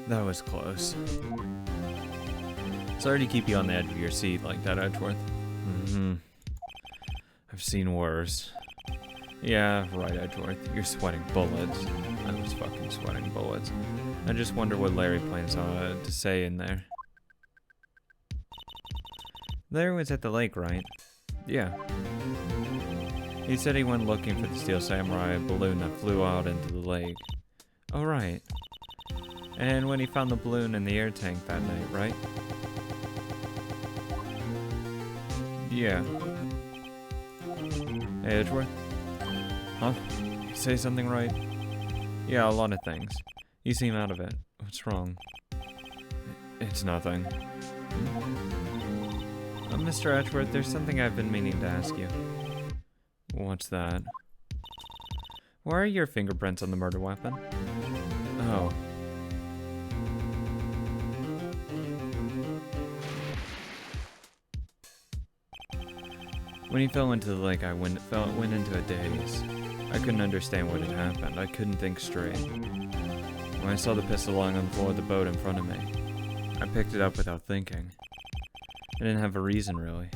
That was close. Sorry to keep you on the edge of your seat like that, Edgeworth. I've seen worse. Yeah, right, Edgeworth. You're sweating bullets. I was fucking sweating bullets. I just wonder what Larry plans to say in there. Larry was at the lake, right? Yeah. He said he went looking for the Steel Samurai balloon that flew out into the lake. Oh, right. And when he found the balloon in the air tank that night, right? Yeah. Hey, Edgeworth? Huh? You say something right? Yeah, a lot of things. You seem out of it. What's wrong? It's nothing. Mr. Edgeworth, there's something I've been meaning to ask you. What's that? Where are your fingerprints on the murder weapon? Oh. When he fell into the lake, I went into a daze. I couldn't understand what had happened. I couldn't think straight. When I saw the pistol lying on the floor of the boat in front of me, I picked it up without thinking. I didn't have a reason, really.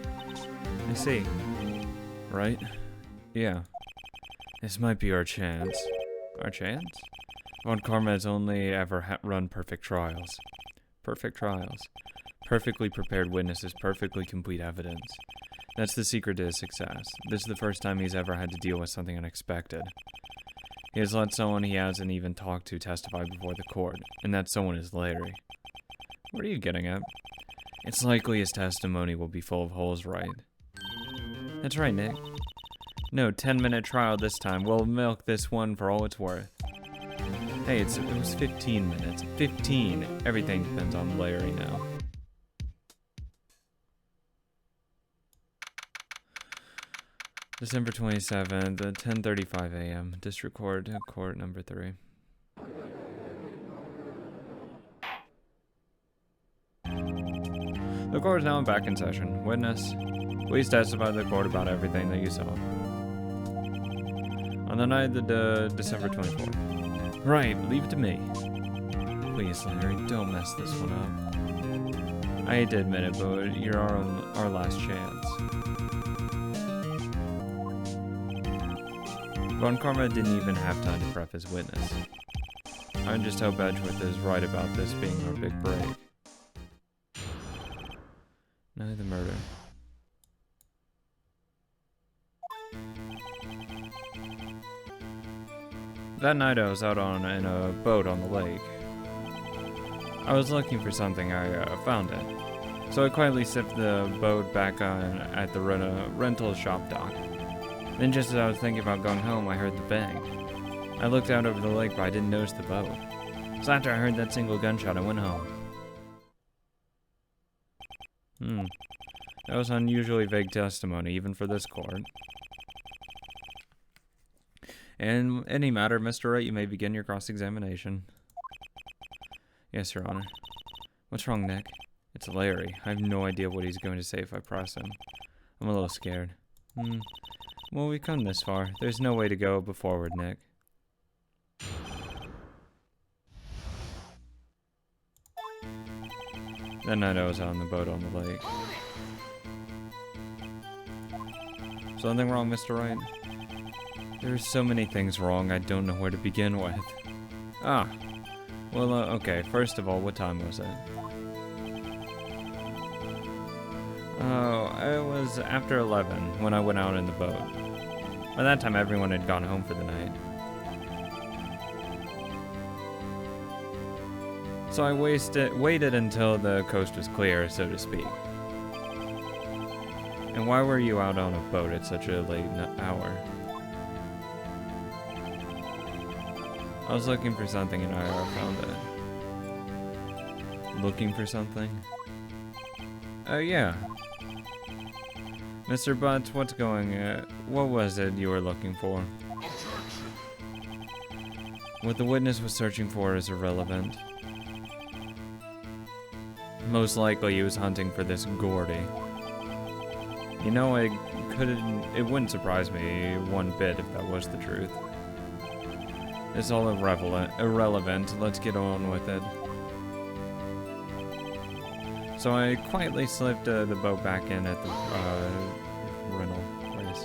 I see. Right? Yeah. This might be our chance. Our chance? Von Karma has only ever run perfect trials. Perfect trials. Perfectly prepared witnesses, perfectly complete evidence. That's the secret to his success. This is the first time he's ever had to deal with something unexpected. He has let someone he hasn't even talked to testify before the court, and that someone is Larry. What are you getting at? It's likely his testimony will be full of holes, right? That's right, Nick. No 10-minute trial this time. We'll milk this one for all it's worth. Hey, it was 15 minutes. 15! Everything depends on Larry now. December 27th, 10:35 a.m. District Court, Court number 3. The court is now back in session. Witness, please testify to the court about everything that you saw. On the night of December 24th. Right, leave it to me. Please, Larry, don't mess this one up. I hate to admit it, but you're our last chance. Von Karma didn't even have time to prep his witness. I just hope Edgeworth is right about this being our big break. Night of the murder. That night I was out in a boat on the lake. I was looking for something, I found it. So I quietly sipped the boat back on at the rental shop dock. Then just as I was thinking about going home, I heard the bang. I looked out over the lake, but I didn't notice the boat. So after I heard that single gunshot, I went home. That was unusually vague testimony, even for this court. In any matter, Mr. Wright, you may begin your cross-examination. Yes, Your Honor. What's wrong, Nick? It's Larry. I have no idea what he's going to say if I press him. I'm a little scared. Well, we've come this far. There's no way to go but forward, Nick. That night I was on the boat on the lake. Something wrong, Mr. Wright? There are so many things wrong, I don't know where to begin with. Ah. Well, okay. First of all, what time was it? Oh, it was after 11 when I went out in the boat. By that time, everyone had gone home for the night. So I waited until the coast was clear, so to speak. And why were you out on a boat at such a late hour? I was looking for something and I found it. Looking for something? Oh, yeah. Mr. Butts, what was it you were looking for? What the witness was searching for is irrelevant. Most likely he was hunting for this Gordy. You know, it wouldn't surprise me one bit if that was the truth. It's all irrelevant. Let's get on with it. So I quietly slipped the boat back in at the rental place.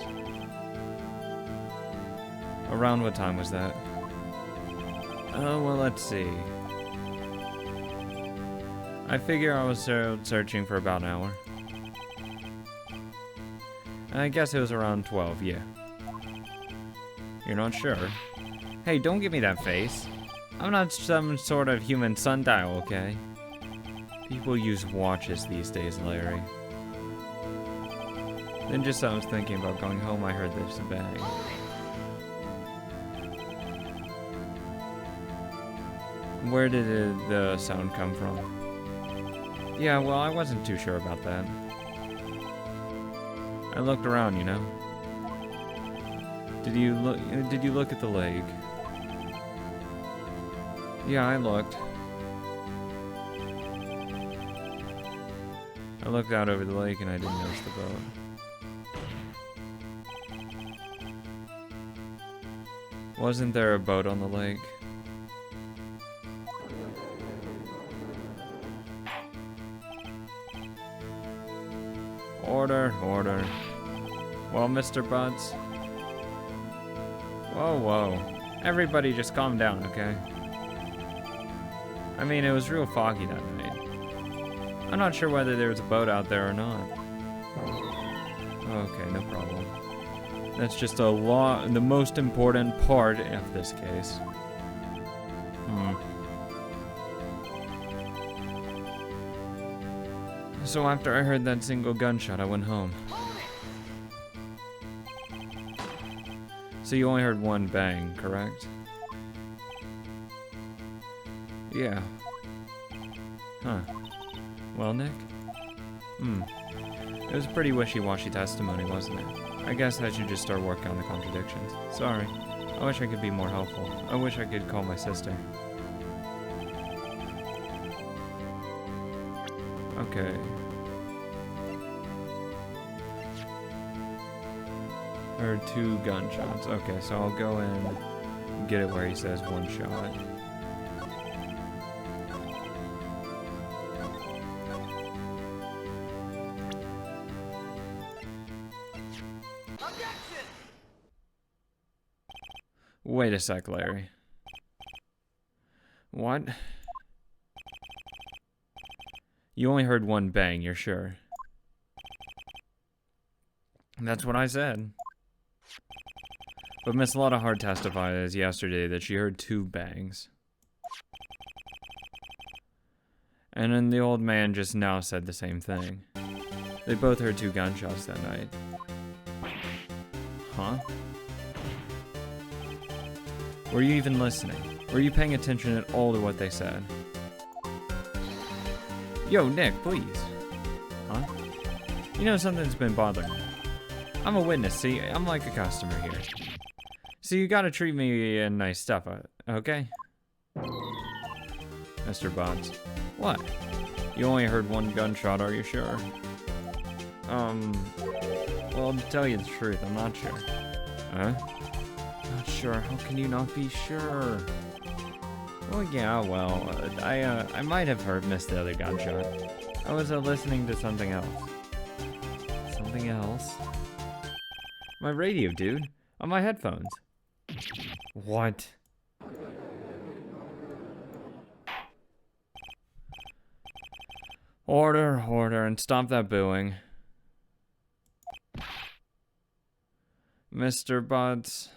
Around what time was that? Oh, well, let's see. I figure I was searching for about an hour. I guess it was around 12, yeah. You're not sure? Hey, don't give me that face. I'm not some sort of human sundial, okay? People use watches these days, Larry. Then just as I was thinking about going home, I heard this bang. Where did the sound come from? Yeah, well, I wasn't too sure about that. I looked around, you know. Did you look at the lake? Yeah, I looked. I looked out over the lake and I didn't notice the boat. Wasn't there a boat on the lake? Order, order. Well, Mr. Buds. Whoa, whoa. Everybody just calm down, okay? I mean, it was real foggy that night. I'm not sure whether there was a boat out there or not. Okay, no problem. That's just the most important part of this case. So after I heard that single gunshot, I went home. So you only heard one bang, correct? Yeah. Huh. Well, Nick? It was pretty wishy-washy testimony, wasn't it? I guess I should just start working on the contradictions. Sorry. I wish I could be more helpful. I wish I could call my sister. Okay. Heard 2 gunshots. Okay, so I'll go in and get it where he says 1 shot. Wait a sec, Larry. What? You only heard 1 bang, you're sure? That's what I said. But Miss Lottahart testified yesterday that she heard 2 bangs. And then the old man just now said the same thing. They both heard 2 gunshots that night. Huh? Were you even listening? Were you paying attention at all to what they said? Yo, Nick, please. Huh? You know, something's been bothering me. I'm a witness, see? I'm like a customer here. So you gotta treat me in nice stuff, okay? Mr. Bonds. What? You only heard 1 gunshot, are you sure? Well, to tell you the truth, I'm not sure. Huh? Not sure. How can you not be sure? Well, yeah, well, I might have missed the other gunshot. I was listening to something else. Something else? My radio, dude. On my headphones. What? Order, order, and stop that booing. Mr. Butts,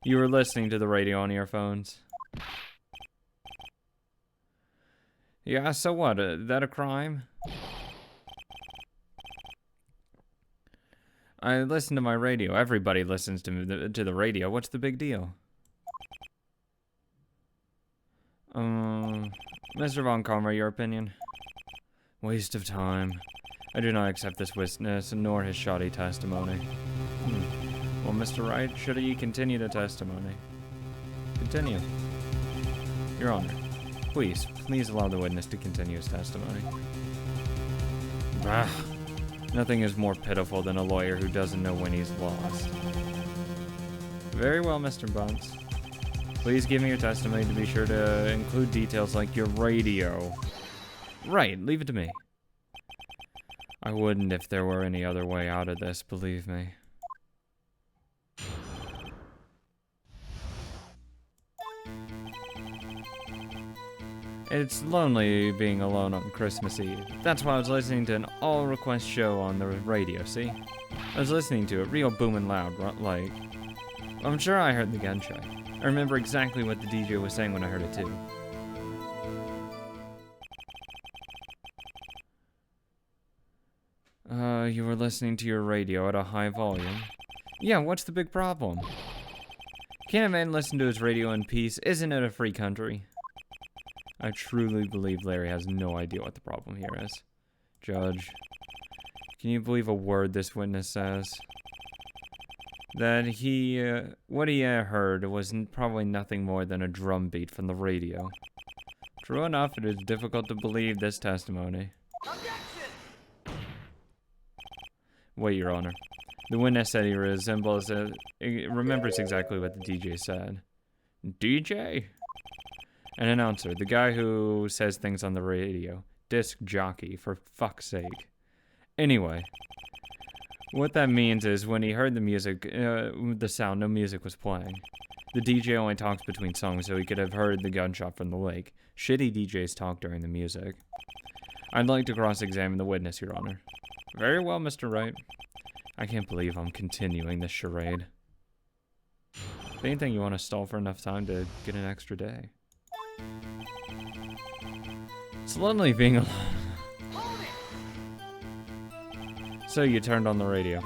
you were listening to the radio on your phones. Yeah, so what? Is that a crime? I listen to my radio. Everybody listens to the radio. What's the big deal? Mr. Von Calmer, your opinion? Waste of time. I do not accept this witness, nor his shoddy testimony. Well, Mr. Wright, should he continue the testimony? Continue. Your Honor, please allow the witness to continue his testimony. Ah, nothing is more pitiful than a lawyer who doesn't know when he's lost. Very well, Mr. Bunce. Please give me your testimony to be sure to include details like your radio. Right, leave it to me. I wouldn't if there were any other way out of this, believe me. It's lonely being alone on Christmas Eve. That's why I was listening to an all-request show on the radio, see? I was listening to it real booming loud, like... I'm sure I heard the gunshot. I remember exactly what the DJ was saying when I heard it too. You were listening to your radio at a high volume? Yeah, what's the big problem? Can't a man listen to his radio in peace? Isn't it a free country? I truly believe Larry has no idea what the problem here is. Judge, can you believe a word this witness says? That what he heard was probably nothing more than a drum beat from the radio. True enough, it is difficult to believe this testimony. Wait, Your Honor. The witness said he remembers exactly what the DJ said. DJ? An announcer, the guy who says things on the radio. Disc jockey, for fuck's sake. Anyway, what that means is when he heard the music, the sound, no music was playing. The DJ only talks between songs, so he could have heard the gunshot from the lake. Shitty DJs talk during the music. I'd like to cross-examine the witness, Your Honor. Very well, Mr. Wright. I can't believe I'm continuing this charade. If anything, you want to stall for enough time to get an extra day. It's lonely being alone. So you turned on the radio.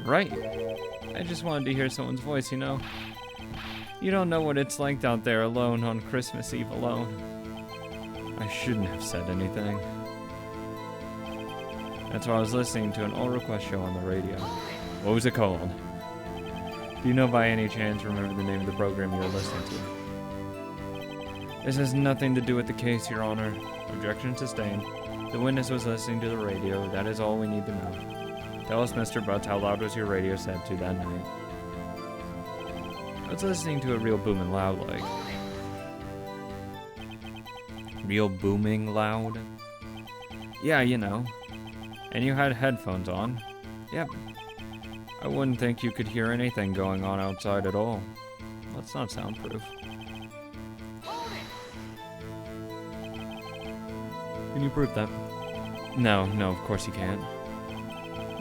Right. I just wanted to hear someone's voice, you know. You don't know what it's like out there alone on Christmas Eve alone. I shouldn't have said anything. That's why I was listening to an all-request show on the radio. What was it called? Do you know by any chance remember the name of the program you were listening to? This has nothing to do with the case, Your Honor. Objection sustained. The witness was listening to the radio. That is all we need to know. Tell us, Mr. Butts, how loud was your radio set to that night? I was listening to it real booming loud, like. Real booming loud? Yeah, you know. And you had headphones on. Yep. I wouldn't think you could hear anything going on outside at all. That's not soundproof. Can you prove that? No, of course you can't.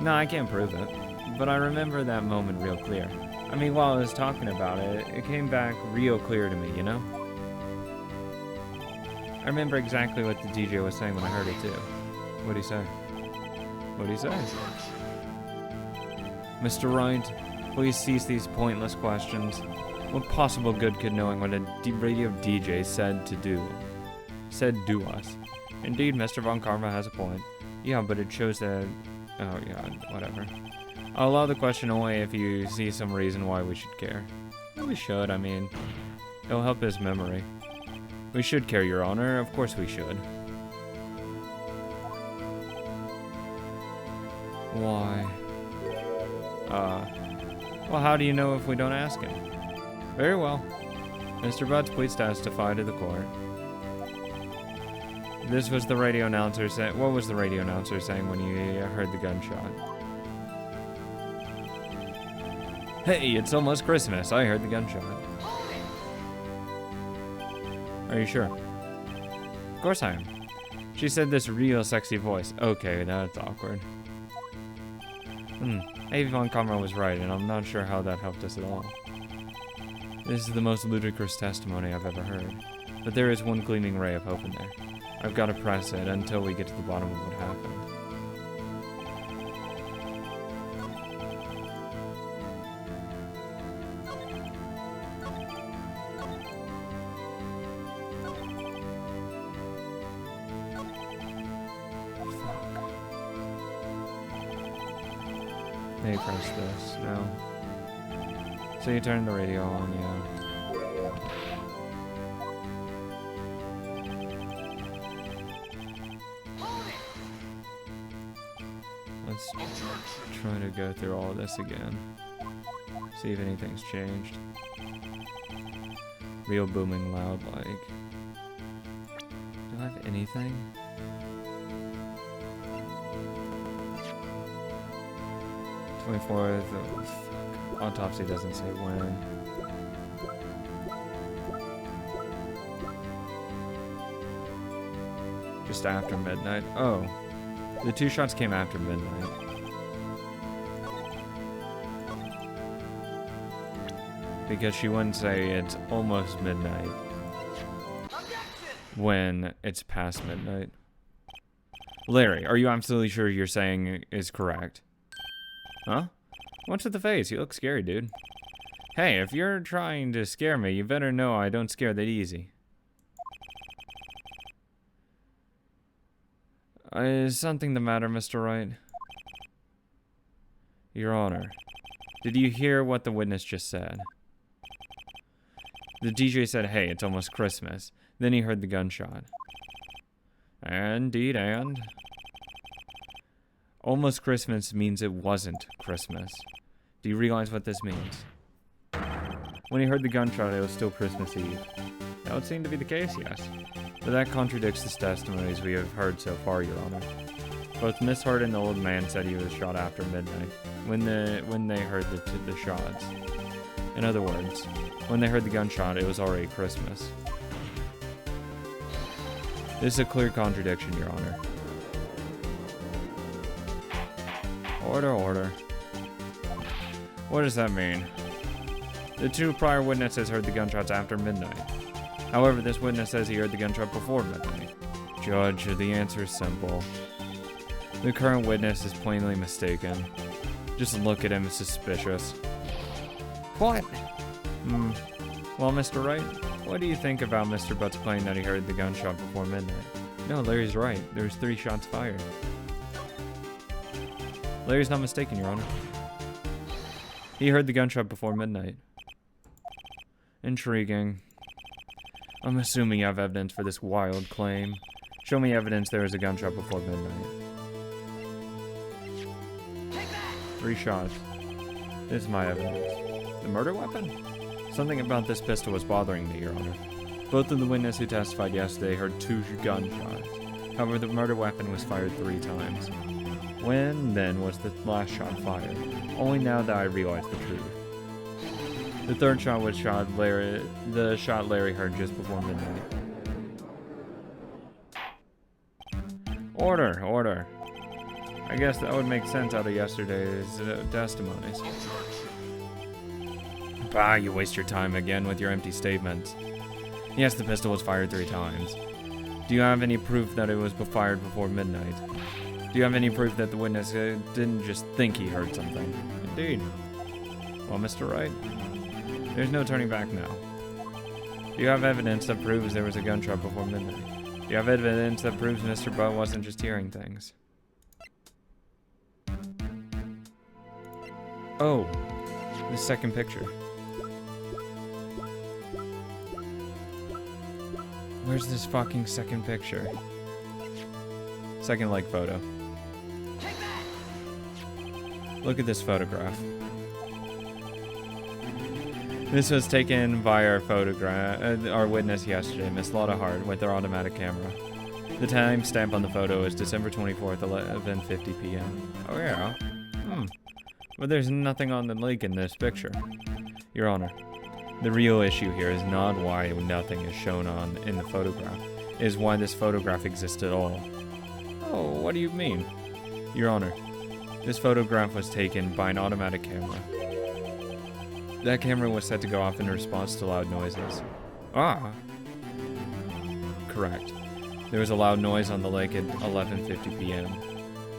No, I can't prove it. But I remember that moment real clear. I mean, while I was talking about it, it came back real clear to me, you know? I remember exactly what the DJ was saying when I heard it too. What'd he say? What'd he say? Mr. Wright, please cease these pointless questions. What possible good could knowing what a radio DJ said do us? Indeed, Mr. Von Karma has a point. Yeah, but it shows that... Oh, yeah, whatever. I'll allow the question only if you see some reason why we should care. Yeah, we should, I mean... It'll help his memory. We should care, Your Honor. Of course we should. Why? Well, how do you know if we don't ask him? Very well. Mr. Butts, please testify to the court. This was the radio announcer saying... What was the radio announcer saying when you heard the gunshot? Hey, it's almost Christmas. I heard the gunshot. Are you sure? Of course I am. She said this real sexy voice. Okay, that's awkward. Maybe Von Kamera was right, and I'm not sure how that helped us at all. This is the most ludicrous testimony I've ever heard. But there is one gleaming ray of hope in there. I've got to press it until we get to the bottom of what happened. Maybe press this. No. So you turn the radio on, yeah. Let's try to go through all of this again. See if anything's changed. Real booming loud, like... Do I have anything? '24th. Oh, fuck. Autopsy doesn't say when. Just after midnight. Oh. The 2 shots came after midnight. Because she wouldn't say it's almost midnight when it's past midnight. Larry, are you absolutely sure you're saying is correct? Huh? What's with the face? You look scary, dude. Hey, if you're trying to scare me, you better know I don't scare that easy. Is something the matter, Mr. Wright? Your Honor, did you hear what the witness just said? The DJ said, hey, it's almost Christmas. Then he heard the gunshot. Indeed, and? Almost Christmas means it wasn't Christmas. Do you realize what this means? When he heard the gunshot, it was still Christmas Eve. That would seem to be the case, yes. But that contradicts the testimonies we have heard so far, Your Honor. Both Miss Hart and the old man said he was shot after midnight, when they heard the shots. In other words, when they heard the gunshot, it was already Christmas. This is a clear contradiction, Your Honor. Order, order. What does that mean? The 2 prior witnesses heard the gunshots after midnight. However, this witness says he heard the gunshot before midnight. Judge, the answer is simple. The current witness is plainly mistaken. Just look at him as suspicious. What? Well, Mr. Wright, what do you think about Mr. Butt's claim that he heard the gunshot before midnight? No, Larry's right. There's 3 shots fired. Larry's not mistaken, Your Honor. He heard the gunshot before midnight. Intriguing. I'm assuming you have evidence for this wild claim. Show me evidence there was a gunshot before midnight. 3 shots. This is my evidence. The murder weapon? Something about this pistol was bothering me, Your Honor. Both of the witnesses who testified yesterday heard 2 gunshots. However, the murder weapon was fired 3 times. When, then, was the last shot fired? Only now that I realize the truth. The 3rd shot was the shot Larry heard just before midnight. Order, order. I guess that would make sense out of yesterday's testimonies. Bah, you waste your time again with your empty statements. Yes, the pistol was fired 3 times. Do you have any proof that it was fired before midnight? Do you have any proof that the witness didn't just think he heard something? Indeed. Well, Mr. Wright, there's no turning back now. Do you have evidence that proves there was a gunshot before midnight? Do you have evidence that proves Mr. Butt wasn't just hearing things? Oh, the second picture. Where's this fucking second picture? Second like photo. Look at this photograph. This was taken by our witness yesterday, Miss Lotta Hart, with her automatic camera. The timestamp on the photo is December 24th, 11:50 p.m. Oh yeah. But there's nothing on the lake in this picture. Your Honor, the real issue here is not why nothing is shown in the photograph. It is why this photograph exists at all. Oh, what do you mean? Your Honor, this photograph was taken by an automatic camera. That camera was set to go off in response to loud noises. Ah! Correct. There was a loud noise on the lake at 11:50 p.m.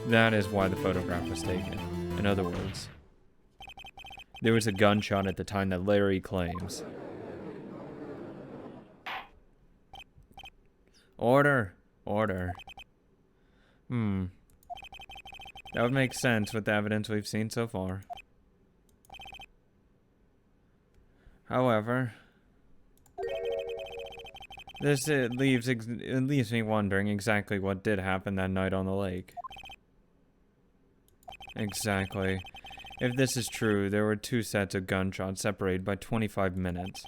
That is why the photograph was taken. In other words, there was a gunshot at the time that Larry claims. Order. Order. That would make sense with the evidence we've seen so far. However, it leaves me wondering exactly what did happen that night on the lake. Exactly. If this is true, there were 2 sets of gunshots separated by 25 minutes.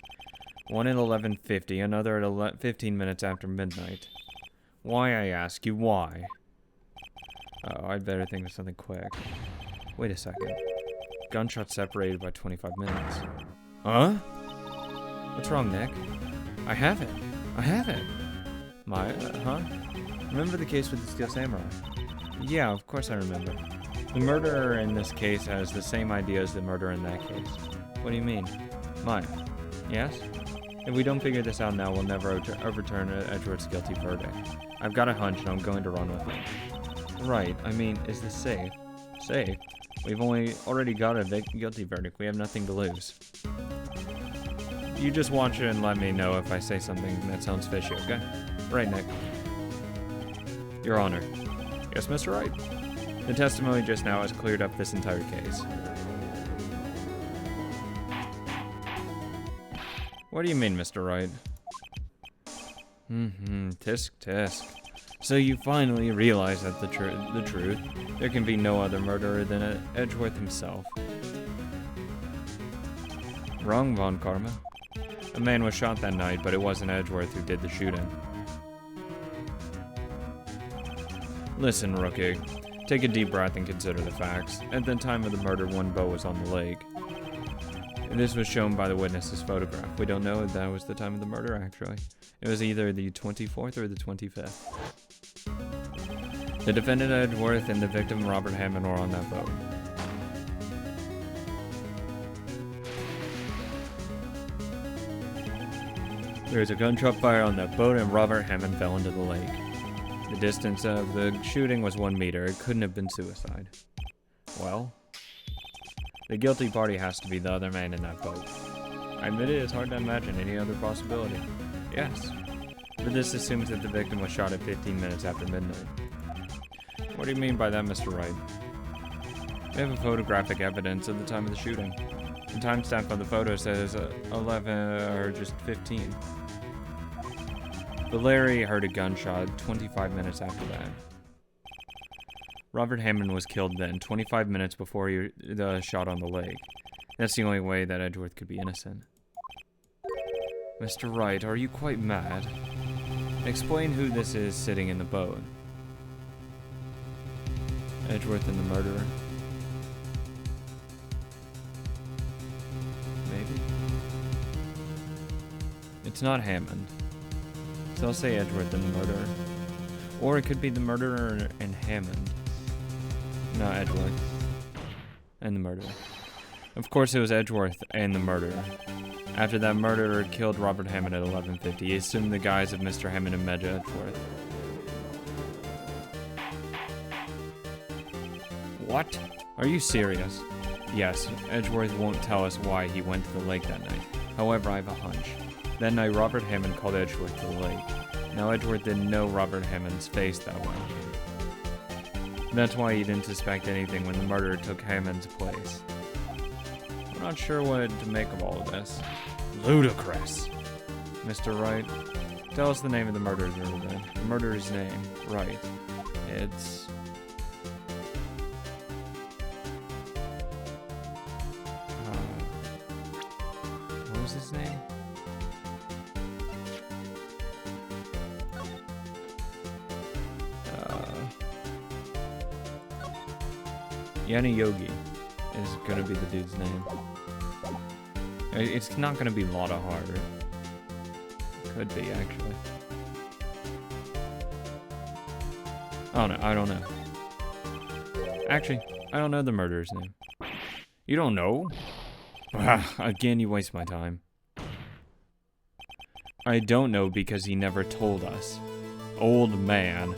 One at 11:50, another at 15 minutes after midnight. Why, I ask you, why? Oh, I'd better think of something quick. Wait a second. Gunshots separated by 25 minutes. Huh? What's wrong, Nick? I have it. I have it. Huh? Remember the case with the Steel Samurai? Yeah, of course I remember. The murderer in this case has the same idea as the murderer in that case. What do you mean? Maya. Yes? If we don't figure this out now, we'll never overturn Edgeworth's guilty verdict. I've got a hunch and I'm going to run with it. Right, I mean, is this safe? Safe? We've already got a guilty verdict. We have nothing to lose. You just watch it and let me know if I say something that sounds fishy, okay? Right, Nick. Your Honor. Yes, Mr. Wright? The testimony just now has cleared up this entire case. What do you mean, Mr. Wright? Tisk tisk. So you finally realize that the truth. There can be no other murderer than Edgeworth himself. Wrong, Von Karma. A man was shot that night, but it wasn't Edgeworth who did the shooting. Listen, rookie. Take a deep breath and consider the facts. At the time of the murder, one boat was on the lake. This was shown by the witness's photograph. We don't know if that was the time of the murder, actually. It was either the 24th or the 25th. The defendant Edgeworth and the victim Robert Hammond were on that boat. There was a gunshot fire on that boat and Robert Hammond fell into the lake. The distance of the shooting was 1 meter. It couldn't have been suicide. Well, the guilty party has to be the other man in that boat. I admit it is hard to imagine any other possibility. Yes, but this assumes that the victim was shot at 15 minutes after midnight. What do you mean by that, Mr. Wright? We have a photographic evidence of the time of the shooting. The timestamp on the photo says 11 or just 15. But Larry heard a gunshot 25 minutes after that. Robert Hammond was killed then, 25 minutes before the shot on the lake. That's the only way that Edgeworth could be innocent. Mr. Wright, are you quite mad? Explain who this is sitting in the boat. Edgeworth and the murderer. Maybe? It's not Hammond. So I'll say Edgeworth and the murderer. Or it could be the murderer and Hammond. No, Edgeworth. And the murderer. Of course it was Edgeworth and the murderer. After that murderer killed Robert Hammond at 11:50, he assumed the guise of Mr. Hammond and Medja Edgeworth. What? Are you serious? Yes, Edgeworth won't tell us why he went to the lake that night. However, I have a hunch. That night, Robert Hammond called Edgeworth to the lake. Now, Edgeworth didn't know Robert Hammond's face that well. That's why he didn't suspect anything when the murderer took Hammond's place. I'm not sure what to make of all of this. Ludicrous! Mr. Wright, tell us the name of the murderer's then. The murderer's name. Right. It's... what was his name? Yanni Yogi is gonna be the dude's name. It's not gonna be a lot harder. Could be, actually. Oh no, I don't know. Actually, I don't know the murderer's name. You don't know? Again, you waste my time. I don't know because he never told us. Old man.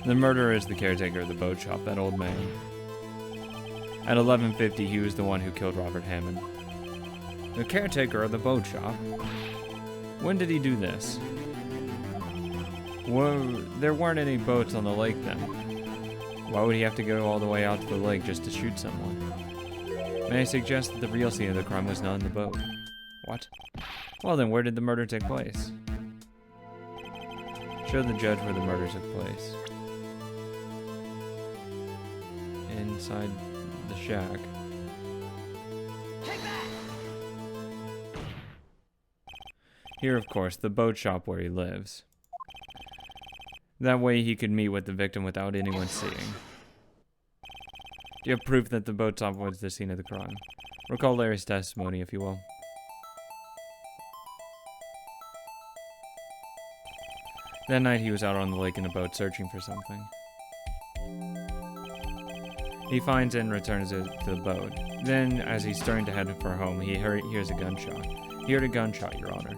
The murderer is the caretaker of the boat shop, that old man. At 11:50, he was the one who killed Robert Hammond. The caretaker of the boat shop? When did he do this? Well, there weren't any boats on the lake then. Why would he have to go all the way out to the lake just to shoot someone? May I suggest that the real scene of the crime was not in the boat? What? Well then, where did the murder take place? Show the judge where the murder took place. Inside the shack. Here, of course, the boat shop where he lives. That way he could meet with the victim without anyone seeing. Do you have proof that the boat shop was the scene of the crime? Recall Larry's testimony, if you will. That night he was out on the lake in a boat searching for something. He finds it and returns it to the boat. Then, as he's starting to head for home, he hears a gunshot. He heard a gunshot, Your Honor,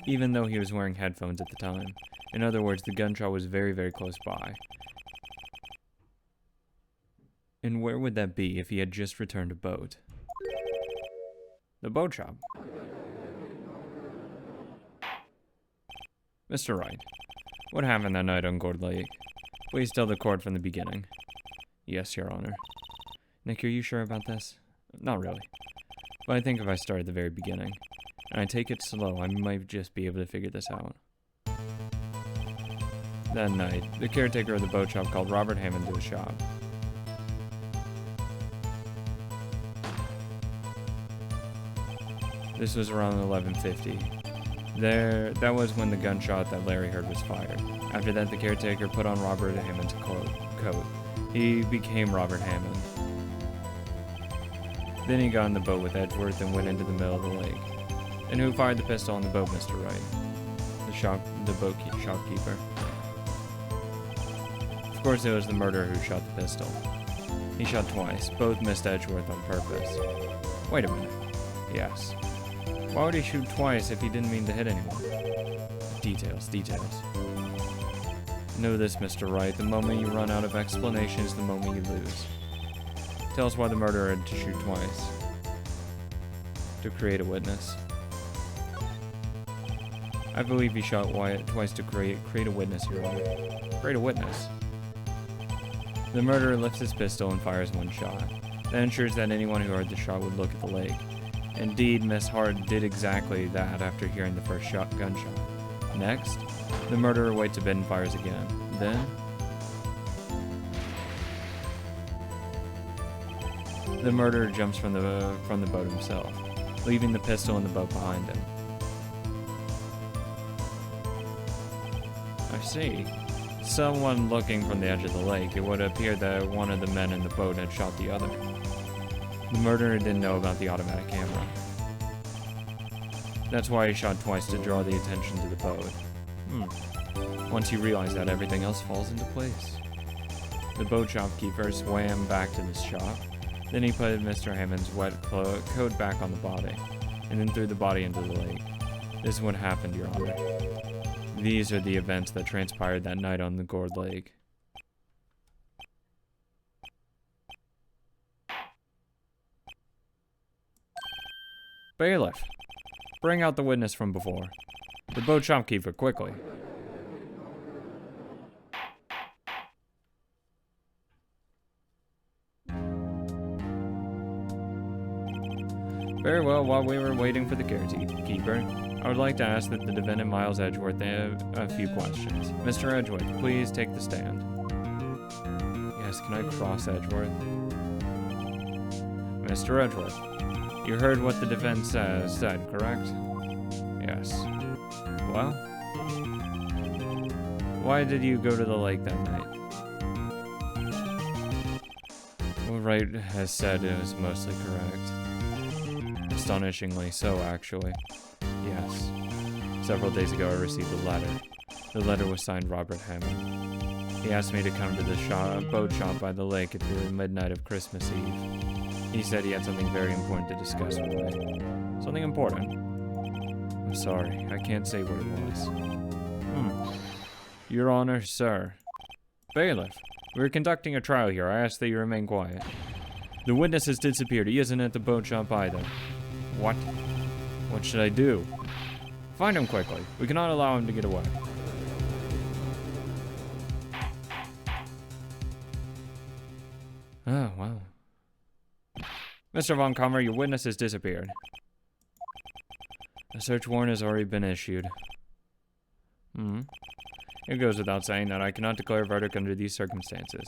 even though he was wearing headphones at the time. In other words, the gunshot was very, very close by. And where would that be if he had just returned a boat? The boat shop. Mr. Wright, what happened that night on Gourd Lake? Please tell the court from the beginning. Yes, Your Honor. Nick, are you sure about this? Not really. But I think if I start at the very beginning, and I take it slow, I might just be able to figure this out. That night, the caretaker of the boat shop called Robert Hammond to the shop. This was around 11:50. That was when the gunshot that Larry heard was fired. After that, the caretaker put on Robert Hammond's coat. He became Robert Hammond. Then he got in the boat with Edgeworth and went into the middle of the lake. And who fired the pistol on the boat, Mr. Wright? The boat shopkeeper. Of course, it was the murderer who shot the pistol. He shot twice. Both missed Edgeworth on purpose. Wait a minute. Yes. Why would he shoot twice if he didn't mean to hit anyone? Details. Know this, Mr. Wright. The moment you run out of explanation is the moment you lose. Tell us why the murderer had to shoot twice. To create a witness. I believe he shot Wyatt twice to create a witness, Your Honor. Create a witness. The murderer lifts his pistol and fires one shot. That ensures that anyone who heard the shot would look at the lake. Indeed, Miss Hart did exactly that after hearing the first gunshot. Next, the murderer waits a bit and fires again. Then, the murderer jumps from the boat himself, leaving the pistol in the boat behind him. I see. Someone looking from the edge of the lake, it would appear that one of the men in the boat had shot the other. The murderer didn't know about the automatic camera. That's why he shot twice, to draw the attention to the boat. Once you realize that, everything else falls into place. The boat shopkeeper swam back to the shop. Then he put Mr. Hammond's wet coat back on the body, and then threw the body into the lake. This is what happened, Your Honor. These are the events that transpired that night on the Gourd Lake. Bailiff, bring out the witness from before. The boat shopkeeper, quickly. Very well, while we were waiting for the caretaker, I would like to ask that the defendant Miles Edgeworth a few questions. Mr. Edgeworth, please take the stand. Yes, can I cross Edgeworth? Mr. Edgeworth, you heard what the defense said, correct? Yes. Well? Why did you go to the lake that night? Well, Wright has said it was mostly correct. Astonishingly so, actually. Yes. Several days ago, I received a letter. The letter was signed Robert Hammond. He asked me to come to the boat shop by the lake at the midnight of Christmas Eve. He said he had something very important to discuss with me. Something important? I'm sorry, I can't say what it was. Your Honor, sir. Bailiff, we're conducting a trial here. I ask that you remain quiet. The witness has disappeared. He isn't at the boat shop either. What? What should I do? Find him quickly. We cannot allow him to get away. Oh, wow. Mr. Von Kammer, your witness has disappeared. A search warrant has already been issued. It goes without saying that I cannot declare a verdict under these circumstances.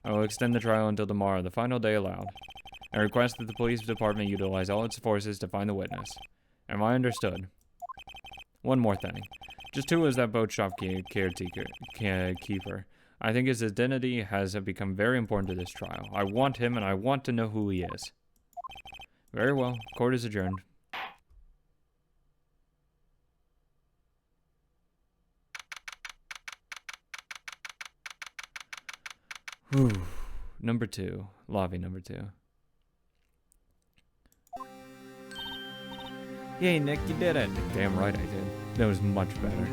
I will extend the trial until tomorrow, the final day allowed. I request that the police department utilize all its forces to find the witness. Am I understood? One more thing. Just who is that boat shop keeper? I think his identity has become very important to this trial. I want him, and I want to know who he is. Very well. Court is adjourned. Whew. Number 2. Lobby number 2. Yay, Nick, you did it. Damn right I did. That was much better.